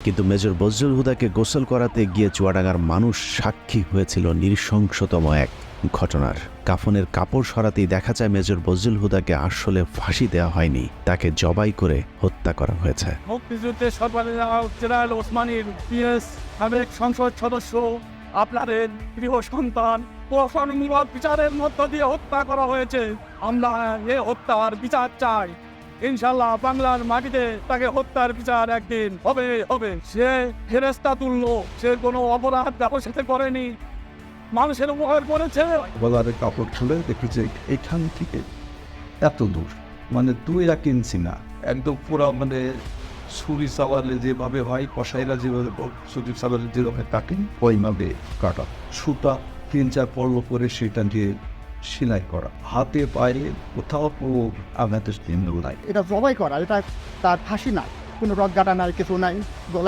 কিন্তু মেজর বজলুল হুদাকে গোসল করাতে গিয়ে চুয়াডাঙ্গার মানুষ সাক্ষী হয়েছিল নৃশংসতম এক ঘটনার। কাফনের কাপড় সরাতেই দেখা যায় মেজর বজলুল হুদাকে আসলে ফাঁসি দেওয়া হয়নি, তাকে জবাই করে হত্যা করা হয়েছে। মুক্তিযুদ্ধের সর্বাধিক জেনারেল ওসমানীর পিএস সাবেক সংসদ সদস্য আপনাদের প্রিয় সন্তান প্রহসনমূলক বিচারের মধ্য দিয়ে হত্যা করা হয়েছে। আমরা এ হত্যার বিচার চাই। ইনশাল্লাহ বাংলার মাটিতে তাকে হত্যার বিচার একদিন হবে। সে ফেরেস্তা তুললো, সে কোনো অপরাধ ব্যবসাতে করেনি, মানুষের উপকার করেছে। গলারে কাপড় খুলে দেখেছে এখান থেকে এত দূর, মানে 2.5 ইঞ্চি না, একদম পুরো মানে ছুরি চালালে যেভাবে হয়, কষাইরা যেভাবে ছুরি চালালে যেভাবে কাটে ওইভাবে কাটা, সুতা 3-4 পর্ব করে সেটা দিয়ে সেলাই করা, হাতে পায়ে কোথাও কোনো আঘাতের চিহ্ন নাই। এটা জবাই করা, এটা তার ফাঁসি নাই, কোনো রক গাটা নাই, কিছু নাই।